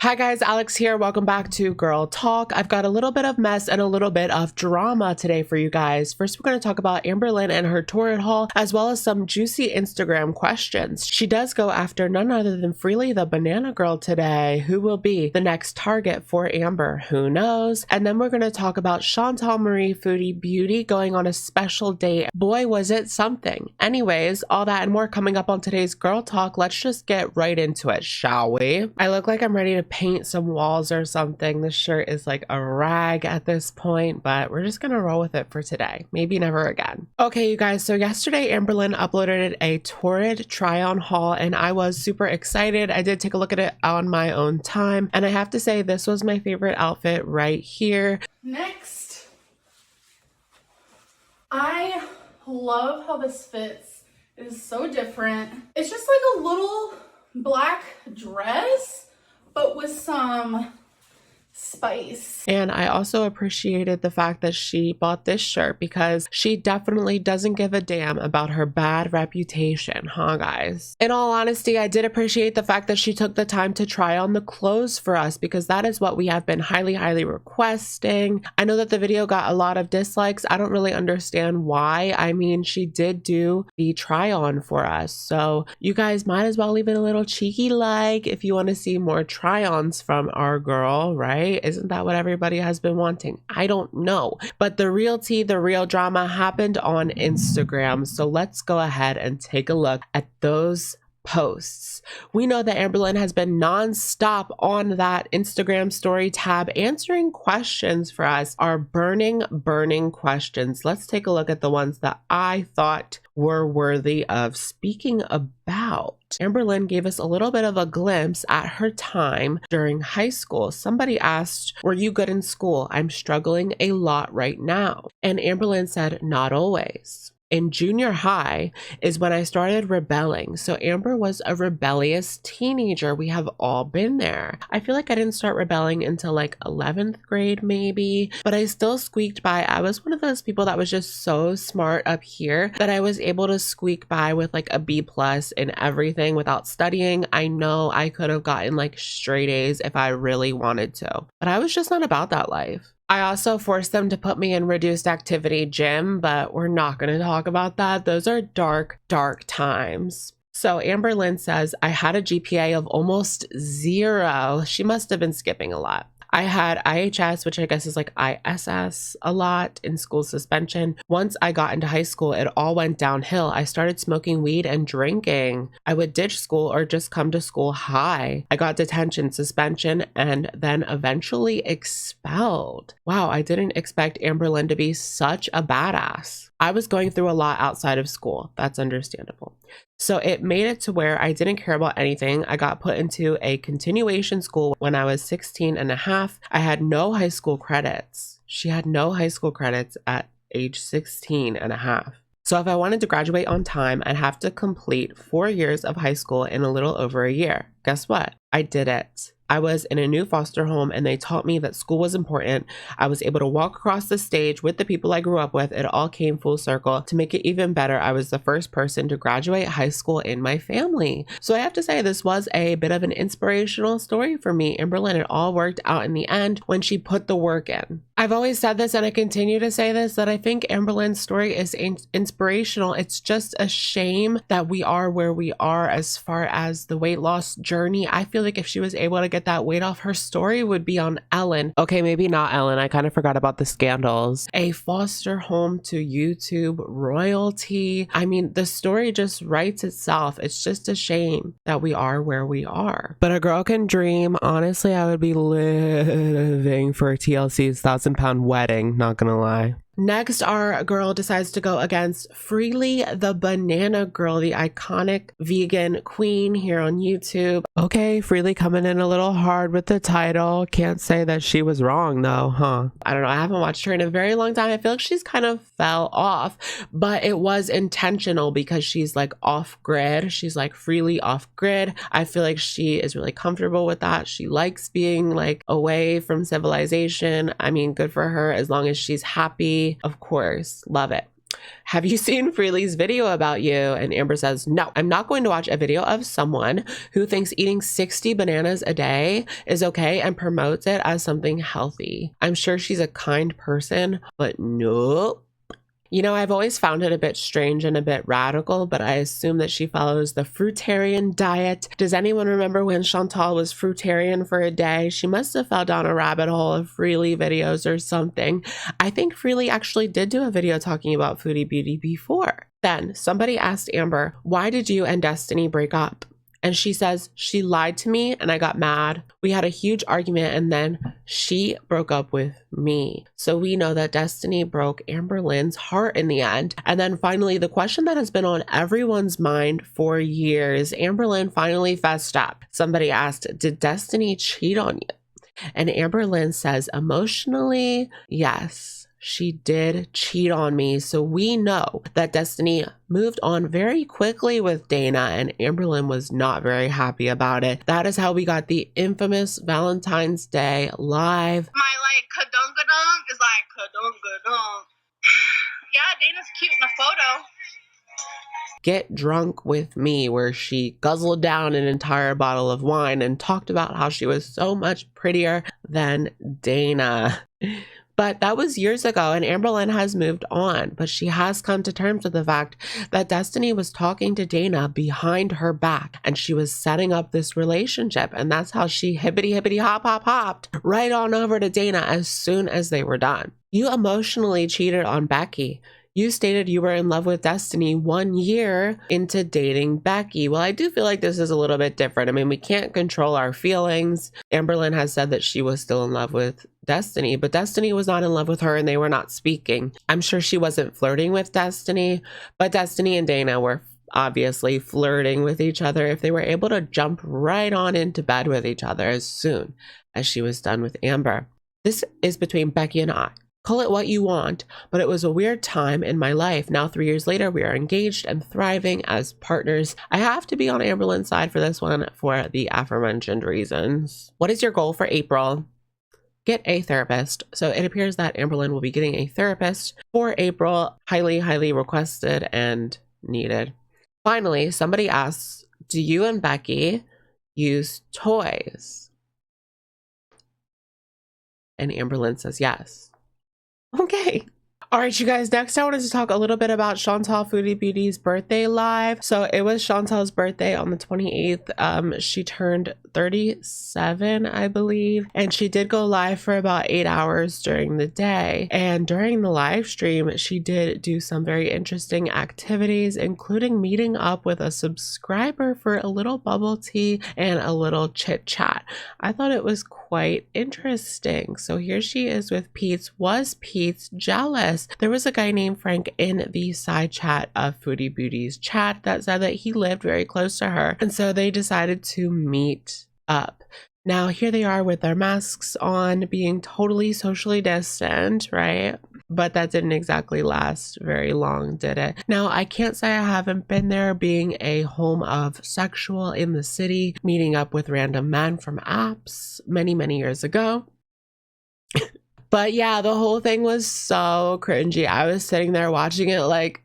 Hi guys, Alex here. Welcome back to Girl Talk. I've got a little bit of mess and a little bit of drama today for you guys. First, we're going to talk about Amberlynn and her torrid haul, as well as some juicy Instagram questions. She does go after none other than Freely the Banana Girl today. Who will be the next target for Amber? Who knows? And then we're going to talk about Chantal Marie Foodie Beauty going on a special date. Boy, was it something. Anyways, all that and more coming up on today's Girl Talk. Let's just get right into it, shall we? I look like I'm ready to paint some walls or something. This shirt is like a rag at this point, but we're just gonna roll with it for today. Maybe never again. Okay, you guys, so yesterday Amberlynn uploaded a torrid try-on haul and I was super excited. I did take a look at it on my own time and I have to say this was my favorite outfit right here. Next, I love how this fits. It is so different. It's just like a little black dress but with some spice. And I also appreciated the fact that she bought this shirt because she definitely doesn't give a damn about her bad reputation, huh guys? In all honesty, I did appreciate the fact that she took the time to try on the clothes for us because that is what we have been highly requesting. I know that the video got a lot of dislikes. I don't really understand why. I mean, she did do the try on for us. So you guys might as well leave it a little cheeky like if you want to see more try-ons from our girl, right? Isn't that what everybody has been wanting? I don't know. But the real tea, the real drama happened on Instagram. So let's go ahead and take a look at those posts. We know that Amberlynn has been non-stop on that Instagram story tab answering questions for us, our burning questions. Let's take a look at the ones that I thought were worthy of speaking about. Amberlynn gave us a little bit of a glimpse at her time during high school. Somebody asked, "Were you good in school? I'm struggling a lot right now." And Amberlynn said, "Not always." In junior high is when I started rebelling. So Amber was a rebellious teenager. We have all been there. I feel like I didn't start rebelling until like 11th grade maybe, but I still squeaked by. I was one of those people that was just so smart up here that I was able to squeak by with like a B+ in everything without studying. I know I could have gotten like straight A's if I really wanted to, but I was just not about that life. I also forced them to put me in reduced activity gym, but we're not going to talk about that. Those are dark times. So Amberlynn says, I had a GPA of almost 0. She must have been skipping a lot. I had IHS, which I guess is like ISS a lot in school suspension. Once I got into high school, it all went downhill. I started smoking weed and drinking. I would ditch school or just come to school high. I got detention, suspension, and then eventually expelled. Wow, I didn't expect Amberlynn to be such a badass. I was going through a lot outside of school. That's understandable. So it made it to where I didn't care about anything. I got put into a continuation school when I was 16 and a half. I had no high school credits. She had no high school credits at age 16 and a half. So if I wanted to graduate on time, I'd have to complete 4 years of high school in a little over a year. Guess what? I did it. I was in a new foster home and they taught me that school was important. I was able to walk across the stage with the people I grew up with. It all came full circle. To make it even better, I was the first person to graduate high school in my family. So I have to say this was a bit of an inspirational story for me. Amberlynn, it all worked out in the end when she put the work in. I've always said this and I continue to say this, that I think Amberlynn's story is inspirational. It's just a shame that we are where we are as far as the weight loss journey. I feel like if she was able to get that weight off, her story would be on Ellen. Okay, maybe not Ellen. I kind of forgot about the scandals. A foster home to YouTube royalty. I mean, the story just writes itself. It's just a shame that we are where we are. But a girl can dream. Honestly, I would be living for TLC's 1,000-pound wedding, not gonna lie. Next, our girl decides to go against Freely the Banana Girl, the iconic vegan queen here on YouTube. Okay, Freely coming in a little hard with the title. Can't say that she was wrong though, huh? I don't know. I haven't watched her in a very long time. I feel like she's kind of fell off, but it was intentional because she's like off grid. She's like freely off grid. I feel like she is really comfortable with that. She likes being like away from civilization. I mean, good for her as long as she's happy. Of course, love it. Have you seen Freely's video about you? And Amber says, no, I'm not going to watch a video of someone who thinks eating 60 bananas a day is okay and promotes it as something healthy. I'm sure she's a kind person, but nope. You know, I've always found it a bit strange and a bit radical, but I assume that she follows the fruitarian diet. Does anyone remember when Chantal was fruitarian for a day? She must have fell down a rabbit hole of Freely videos or something. I think Freely actually did do a video talking about foodie beauty before. Then somebody asked Amber, why did you and Destiny break up? And she says, she lied to me and I got mad. We had a huge argument and then she broke up with me. So we know that Destiny broke Amber Lynn's heart in the end. And then finally, the question that has been on everyone's mind for years, Amber Lynn finally fessed up. Somebody asked, did Destiny cheat on you? And Amber Lynn says, emotionally, yes. She did cheat on me. So we know that Destiny moved on very quickly with Dana, and Amber Lynn was not very happy about it. That is how we got the infamous Valentine's Day live. My kadungadung is kadungadung. Yeah, Dana's cute in the photo. Get Drunk with Me, where she guzzled down an entire bottle of wine and talked about how she was so much prettier than Dana. But that was years ago, and Amber Lynn has moved on, but she has come to terms with the fact that Destiny was talking to Dana behind her back, and she was setting up this relationship, and that's how she hippity hopped right on over to Dana as soon as they were done. You emotionally cheated on Becky. You stated you were in love with Destiny 1 year into dating Becky. Well, I do feel like this is a little bit different. I mean, we can't control our feelings. Amber Lynn has said that she was still in love with Destiny, but Destiny was not in love with her and they were not speaking. I'm sure she wasn't flirting with Destiny, but Destiny and Dana were obviously flirting with each other if they were able to jump right on into bed with each other as soon as she was done with Amber. This is between Becky and I. Call it what you want, but it was a weird time in my life. Now, 3 years later, we are engaged and thriving as partners. I have to be on Amber Lynn's side for this one for the aforementioned reasons. What is your goal for April? Get a therapist. So it appears that Amber Lynn will be getting a therapist for April. Highly requested and needed. Finally, somebody asks, do you and Becky use toys? And Amber Lynn says yes. Okay. All right, you guys, next I wanted to talk a little bit about Chantal Foodie Beauty's birthday live. So it was Chantal's birthday on the 28th. She turned 37, I believe, and she did go live for about 8 hours during the day. And during the live stream, she did do some very interesting activities, including meeting up with a subscriber for a little bubble tea and a little chit chat. I thought it was quite interesting. So here she is with Pete's. Was Pete's jealous? There was a guy named Frank in the side chat of Foodie Beauty's chat that said that he lived very close to her. And so they decided to meet up. Now here they are with their masks on, being totally socially distant, right? But that didn't exactly last very long, did it? Now, I can't say I haven't been there, being a home of sexual in the city, meeting up with random men from apps many years ago. But yeah, the whole thing was so cringy. I was sitting there watching it like,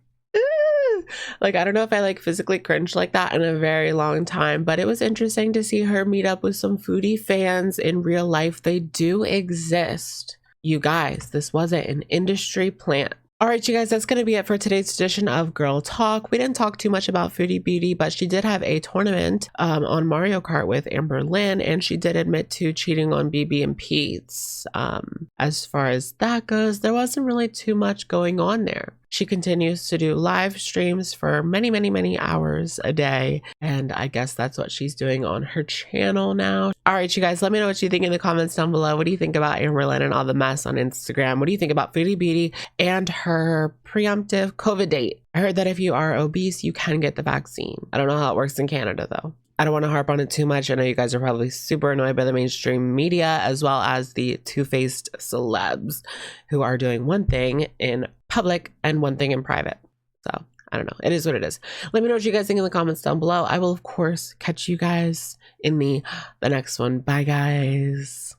like, I don't know if I like physically cringed like that in a very long time, but it was interesting to see her meet up with some foodie fans in real life. They do exist. You guys, this wasn't an industry plant. All right, you guys, that's going to be it for today's edition of Girl Talk. We didn't talk too much about Foodie Beauty, but she did have a tournament on Mario Kart with Amber Lynn, and she did admit to cheating on BB and Pete's. As far as that goes, there wasn't really too much going on there. She continues to do live streams for many hours a day, and I guess that's what she's doing on her channel now. All right, you guys, let me know what you think in the comments down below. What do you think about Amber Lynn and all the mess on Instagram? What do you think about Foodie Beauty and her preemptive COVID date? I heard that if you are obese, you can get the vaccine. I don't know how it works in Canada, though. I don't want to harp on it too much. I know you guys are probably super annoyed by the mainstream media, as well as the two-faced celebs who are doing one thing in public and one thing in private. So I don't know. It is what it is. Let me know what you guys think in the comments down below. I will, of course, catch you guys in the next one. Bye, guys.